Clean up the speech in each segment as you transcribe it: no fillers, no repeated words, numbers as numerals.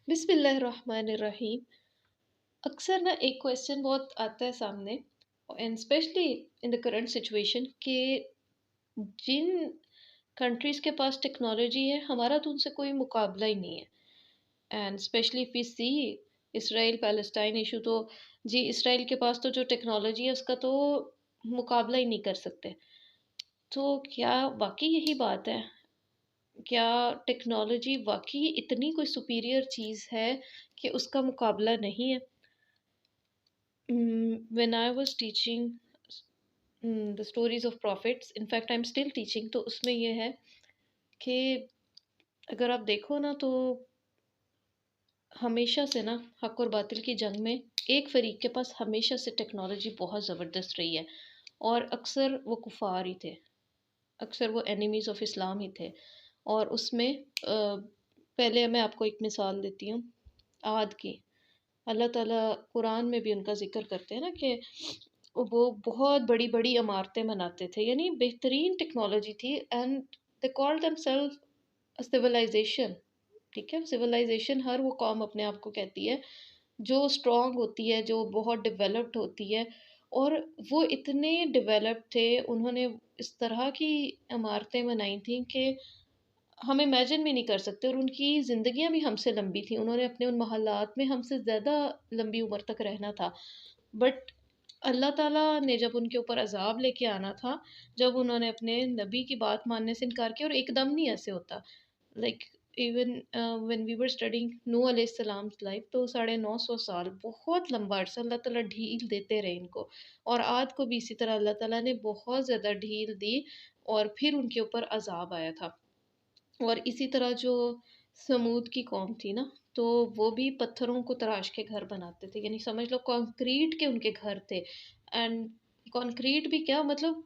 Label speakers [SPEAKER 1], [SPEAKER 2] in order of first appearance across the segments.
[SPEAKER 1] بسم اللہ الرحمن الرحیم. اکثر نا ایک کویسچن بہت آتا ہے سامنے، and especially in the current situation, کہ جن کنٹریز کے پاس ٹیکنالوجی ہے ہمارا تو ان سے کوئی مقابلہ ہی نہیں ہے. اینڈ اسپیشلی فی سی اسرائیل پیلسٹائن ایشو، تو جی اسرائیل کے پاس تو جو ٹیکنالوجی ہے اس کا تو مقابلہ ہی نہیں کر سکتے. تو کیا واقعی یہی بات ہے؟ کیا ٹیکنالوجی واقعی اتنی کوئی سپیریئر چیز ہے کہ اس کا مقابلہ نہیں ہے؟ when I was teaching the stories of prophets, in fact I'm still teaching، تو اس میں یہ ہے کہ اگر آپ دیکھو نا تو ہمیشہ سے نا حق اور باطل کی جنگ میں ایک فریق کے پاس ہمیشہ سے ٹیکنالوجی بہت زبردست رہی ہے، اور اکثر وہ کفار ہی تھے، اکثر وہ اینیمیز آف اسلام ہی تھے. اور اس میں پہلے میں آپ کو ایک مثال دیتی ہوں عاد کی. اللہ تعالیٰ قرآن میں بھی ان کا ذکر کرتے ہیں نا کہ وہ بہت بڑی بڑی عمارتیں بناتے تھے، یعنی بہترین ٹیکنالوجی تھی. And they call them self civilization. ٹھیک ہے، سویلائزیشن ہر وہ قوم اپنے آپ کو کہتی ہے جو اسٹرانگ ہوتی ہے، جو بہت ڈیولپڈ ہوتی ہے. اور وہ اتنے ڈیولپڈ تھے، انہوں نے اس طرح کی عمارتیں بنائی تھیں کہ ہم امیجن بھی نہیں کر سکتے، اور ان کی زندگیاں بھی ہم سے لمبی تھیں. انہوں نے اپنے ان محلات میں ہم سے زیادہ لمبی عمر تک رہنا تھا. بٹ اللہ تعالیٰ نے جب ان کے اوپر عذاب لے کے آنا تھا، جب انہوں نے اپنے نبی کی بات ماننے سے انکار کیا، اور ایک دم نہیں ایسے ہوتا. Like even when we were studying نو علیہ السلام لائف، تو 950 سال بہت لمبا عرصہ اللہ تعالیٰ ڈھیل دیتے رہے ان کو. اور عاد کو بھی اسی طرح اللہ تعالیٰ نے بہت زیادہ ڈھیل دی، اور پھر ان کے اوپر عذاب آیا تھا. اور اسی طرح جو سمود کی قوم تھی نا، تو وہ بھی پتھروں کو تراش کے گھر بناتے تھے، یعنی سمجھ لو کنکریٹ کے ان کے گھر تھے. اینڈ کنکریٹ بھی کیا مطلب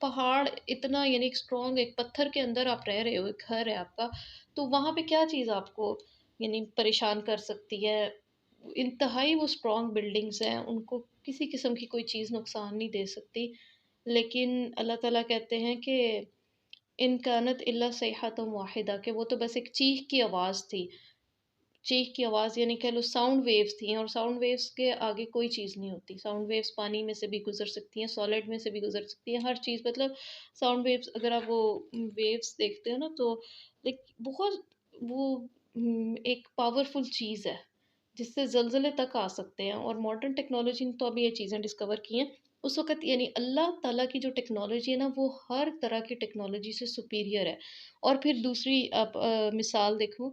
[SPEAKER 1] پہاڑ اتنا، یعنی ایک اسٹرانگ ایک پتھر کے اندر آپ رہ رہے ہو، ایک گھر ہے آپ کا، تو وہاں پہ کیا چیز آپ کو یعنی پریشان کر سکتی ہے؟ انتہائی وہ اسٹرانگ بلڈنگز ہیں، ان کو کسی قسم کی کوئی چیز نقصان نہیں دے سکتی. لیکن اللہ تعالیٰ کہتے ہیں کہ ان کانت الا صیحۃ واحدہ، کہ وہ تو بس ایک چیخ کی آواز تھی. چیخ کی آواز یعنی کہہ لو ساؤنڈ ویوز تھیں، اور ساؤنڈ ویوز کے آگے کوئی چیز نہیں ہوتی. ساؤنڈ ویوز پانی میں سے بھی گزر سکتی ہیں، سالڈ میں سے بھی گزر سکتی ہیں، ہر چیز مطلب ساؤنڈ ویوز. اگر آپ وہ ویوز دیکھتے ہو نا تو لائک بہت وہ ایک پاورفل چیز ہے جس سے زلزلے تک آ سکتے ہیں. اور ماڈرن ٹیکنالوجی نے تو ابھی یہ چیزیں ڈسکور کی ہیں. اس وقت یعنی اللہ تعالیٰ کی جو ٹیکنالوجی ہے نا، وہ ہر طرح کی ٹیکنالوجی سے سپیریئر ہے. اور پھر دوسری آپ مثال دیکھو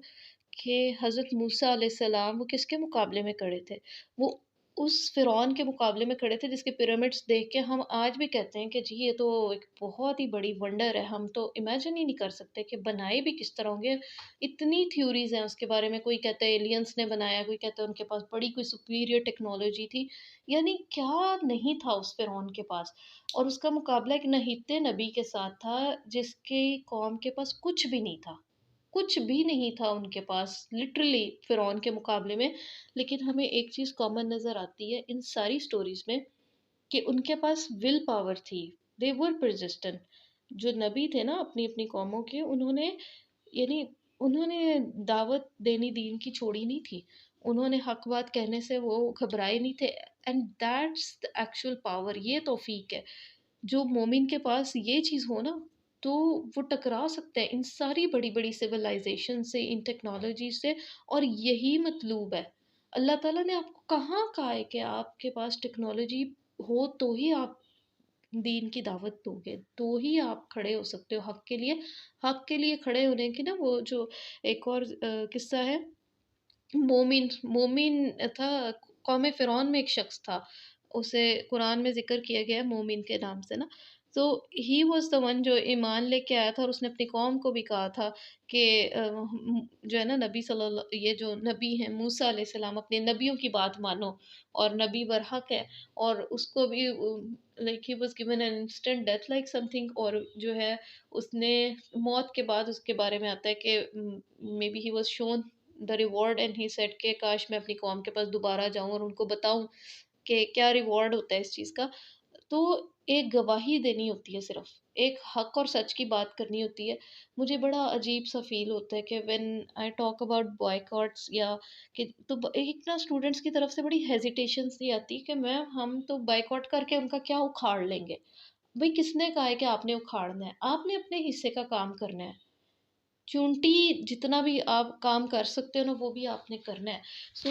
[SPEAKER 1] کہ حضرت موسیٰ علیہ السلام وہ کس کے مقابلے میں کھڑے تھے؟ وہ اس فرعون کے مقابلے میں کھڑے تھے جس کے پیرامڈس دیکھ کے ہم آج بھی کہتے ہیں کہ جی یہ تو ایک بہت ہی بڑی ونڈر ہے، ہم تو امیجن ہی نہیں کر سکتے کہ بنائے بھی کس طرح ہوں گے. اتنی تھیوریز ہیں اس کے بارے میں، کوئی کہتا ہے ایلینس نے بنایا، کوئی کہتا ہے ان کے پاس بڑی کوئی سپیریئر ٹیکنالوجی تھی. یعنی کیا نہیں تھا اس فرعون کے پاس؟ اور اس کا مقابلہ ایک نہتے نبی کے ساتھ تھا جس کی قوم کے پاس کچھ بھی نہیں تھا، کچھ بھی نہیں تھا ان کے پاس لٹرلی فرعون کے مقابلے میں. لیکن ہمیں ایک چیز کامن نظر آتی ہے ان ساری سٹوریز میں، کہ ان کے پاس ول پاور تھی. دے ور پرزسٹنٹ. جو نبی تھے نا اپنی اپنی قوموں کے، انہوں نے یعنی انہوں نے دعوت دینی دین کی چھوڑی نہیں تھی، انہوں نے حق بات کہنے سے وہ گھبرائے نہیں تھے. And that's the actual power. یہ توفیق ہے جو مومن کے پاس یہ چیز ہو نا، تو وہ ٹکرا سکتا ہے ان ساری بڑی بڑی سویلائزیشن سے، ان ٹیکنالوجی سے. اور یہی مطلوب ہے. اللہ تعالیٰ نے آپ کو کہاں کہا ہے کہ آپ کے پاس ٹیکنالوجی ہو تو ہی آپ دین کی دعوت دو گے، تو ہی آپ کھڑے ہو سکتے ہو حق کے لیے. حق کے لیے کھڑے ہونے کی نا وہ جو ایک اور قصہ ہے، مومن تھا قوم فرعون میں، ایک شخص تھا، اسے قرآن میں ذکر کیا گیا ہے مومن کے نام سے نا. تو ہی واز دا ون جو ایمان لے کے آیا تھا، اور اس نے اپنی قوم کو بھی کہا تھا کہ جو ہے نا نبی صلی اللہ، یہ جو نبی ہیں موسیٰ علیہ السلام، اپنے نبیوں کی بات مانو، اور نبی برحق ہے. اور اس کو بھی like he was given an instant death like some thing. اور جو ہے اس نے موت کے بعد اس کے بارے میں آتا ہے کہ may be he was shown the reward and he said کہ کاش میں اپنی قوم کے پاس دوبارہ جاؤں اور ان کو بتاؤں کہ کیا ریوارڈ ہوتا ہے اس چیز کا. تو ایک گواہی دینی ہوتی ہے صرف، ایک حق اور سچ کی بات کرنی ہوتی ہے، مجھے بڑا عجیب سا فیل ہوتا ہے کہ when I talk about boy یا کہ تو ایک نا اسٹوڈنٹس کی طرف سے بڑی ہیزیٹیشن سی آتی ہے کہ ہم تو بائیکاٹ کر کے ان کا کیا اکھاڑ لیں گے. بھئی کس نے کہا ہے کہ آپ نے اکھاڑنا ہے؟ آپ نے اپنے حصے کا کام کرنا ہے. چونٹی جتنا بھی آپ کام کر سکتے ہو نا وہ بھی آپ نے کرنا ہے. So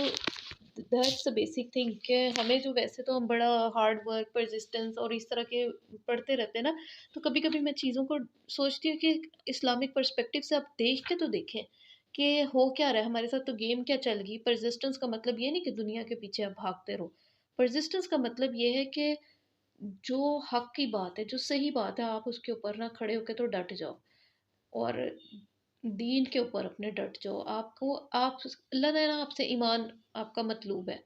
[SPEAKER 1] that's a basic thing کہ ہمیں جو ویسے تو ہم بڑا ہارڈ ورک پرزسٹنس اور اس طرح کے پڑھتے رہتے ہیں نا، تو کبھی کبھی میں چیزوں کو سوچتی ہوں کہ اسلامک پرسپیکٹیو سے آپ دیکھ کے تو دیکھیں کہ ہو کیا رہا ہے ہمارے ساتھ. تو گیم کیا چل گئی. پرزسٹنس کا مطلب یہ نہیں کہ دنیا کے پیچھے آپ بھاگتے رہو. پرزسٹنس کا مطلب یہ ہے کہ جو حق کی بات ہے، جو صحیح بات ہے، آپ اس کے اوپر نہ کھڑے ہو کے تو ڈٹ جاؤ، اور دین کے اوپر اپنے ڈٹ جاؤ. آپ کو اللہ تعالیٰ آپ سے ایمان آپ کا مطلوب ہے.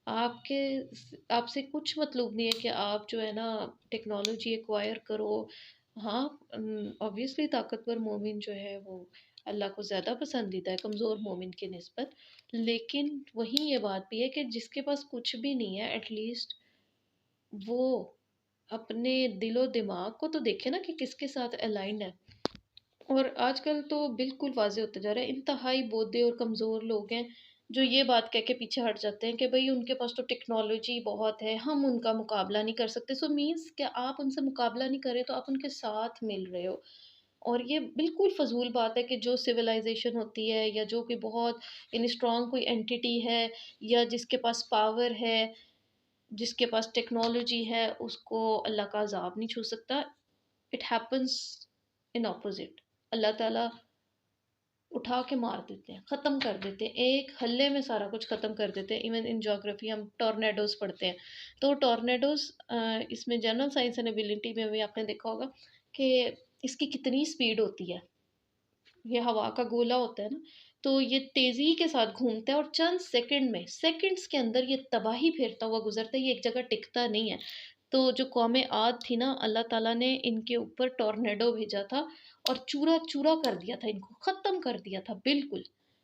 [SPEAKER 1] آپ کے آپ سے کچھ مطلوب نہیں ہے کہ آپ جو ہے نا ٹیکنالوجی ایکوائر کرو. ہاں obviously طاقتور مومن جو ہے وہ اللہ کو زیادہ پسندیدہ ہے کمزور مومن کی نسبت، لیکن وہیں یہ بات بھی ہے کہ جس کے پاس کچھ بھی نہیں ہے ایٹ لیسٹ وہ اپنے دل و دماغ کو تو دیکھے نا کہ کس کے ساتھ الائنڈ ہے. اور آج کل تو بالکل واضح ہوتا جا رہا ہے انتہائی بودھے اور کمزور لوگ ہیں جو یہ بات کہہ کے پیچھے ہٹ جاتے ہیں کہ بھئی ان کے پاس تو ٹیکنالوجی بہت ہے، ہم ان کا مقابلہ نہیں کر سکتے. سو مینس کہ آپ ان سے مقابلہ نہیں کر رہے تو آپ ان کے ساتھ مل رہے ہو. اور یہ بالکل فضول بات ہے کہ جو سویلائزیشن ہوتی ہے یا جو کوئی بہت اسٹرانگ کوئی اینٹی ہے یا جس کے پاس پاور ہے، جس کے پاس ٹیکنالوجی ہے، اس کو اللہ کا عذاب نہیں چھو سکتا. It happens in opposite. اللہ تعالیٰ اٹھا کے مار دیتے ہیں، ختم کر دیتے ہیں، ایک ہلے میں سارا کچھ ختم کر دیتے ہیں. ایون ان جغرافی ہم ٹورنیڈوز پڑھتے ہیں تو ٹورنیڈوز اس میں جنرل سائنس اینڈ ایبیلٹی میں بھی آپ نے دیکھا ہوگا کہ اس کی کتنی سپیڈ ہوتی ہے. یہ ہوا کا گولا ہوتا ہے نا، تو یہ تیزی کے ساتھ گھومتا ہے اور چند سیکنڈ میں سیکنڈز کے اندر یہ تباہی پھیرتا ہوا گزرتا ہے. یہ ایک جگہ ٹکتا نہیں ہے. تو جو قوم عاد تھی نا، اللہ تعالیٰ نے ان کے اوپر ٹورنیڈو بھیجا تھا اور چورا چورا کر دیا تھا، ان کو ختم کر دیا تھا بالکل.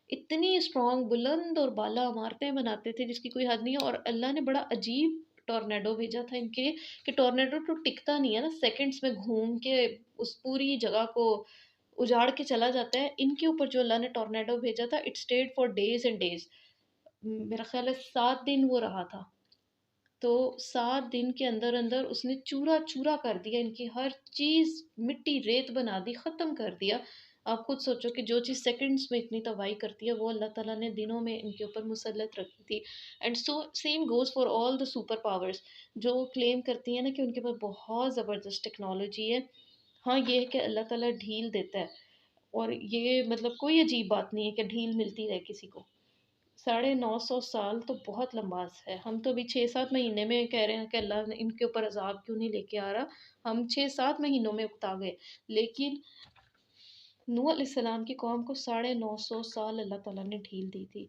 [SPEAKER 1] اتنی اسٹرانگ بلند اور بالا عمارتیں بناتے تھے جس کی کوئی حد نہیں ہے. اور اللہ نے بڑا عجیب ٹورنیڈو بھیجا تھا ان کے کہ ٹورنیڈو تو ٹکتا نہیں ہے نا، سیکنڈز میں گھوم کے اس پوری جگہ کو اجاڑ کے چلا جاتا ہے. ان کے اوپر جو اللہ نے ٹورنیڈو بھیجا تھا it stayed for days and days. میرا خیال ہے 7 دن وہ رہا تھا. تو 7 دن کے اندر اندر اس نے چورا چورا کر دیا، ان کی ہر چیز مٹی ریت بنا دی، ختم کر دیا. آپ خود سوچو کہ جو چیز سیکنڈز میں اتنی تباہی کرتی ہے وہ اللہ تعالیٰ نے دنوں میں ان کے اوپر مسلط رکھی تھی. And so same goes for all the super powers جو کلیم کرتی ہیں نا کہ ان کے پاس بہت زبردست ٹیکنالوجی ہے. ہاں یہ ہے کہ اللہ تعالیٰ ڈھیل دیتا ہے، اور یہ مطلب کوئی عجیب بات نہیں ہے کہ ڈھیل ملتی رہے کسی کو. 950 سال تو بہت لمبا عرصہ ہے. ہم تو ابھی 6-7 مہینے میں کہہ رہے ہیں کہ اللہ نے ان کے اوپر عذاب کیوں نہیں لے کے آ رہا. ہم 6-7 مہینوں میں اکتا گئے، لیکن نوح علیہ السلام کی قوم کو 950 سال اللہ تعالیٰ نے ڈھیل دی تھی.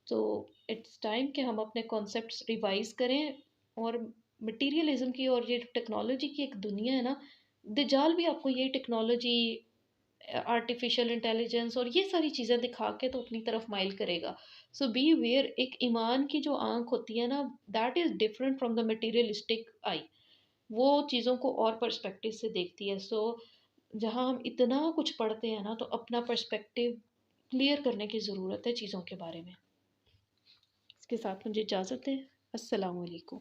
[SPEAKER 1] تو اٹس ٹائم کہ ہم اپنے کانسیپٹس ریوائز کریں. اور مٹیریلزم کی اور یہ ٹیکنالوجی کی ایک دنیا ہے نا، دجال بھی آپ کو یہی ٹیکنالوجی، آرٹیفیشل انٹیلیجنس اور یہ ساری چیزیں دکھا کے تو اپنی طرف مائل کرے گا. سو بی ویئر. ایک ایمان کی جو آنکھ ہوتی ہے نا، that is different from the materialistic eye. وہ چیزوں کو اور پرسپیکٹیو سے دیکھتی ہے. سو جہاں ہم اتنا کچھ پڑھتے ہیں نا تو اپنا پرسپیکٹیو کلیئر کرنے کی ضرورت ہے چیزوں کے بارے میں. اس کے ساتھ مجھے اجازت ہے. السلام علیکم.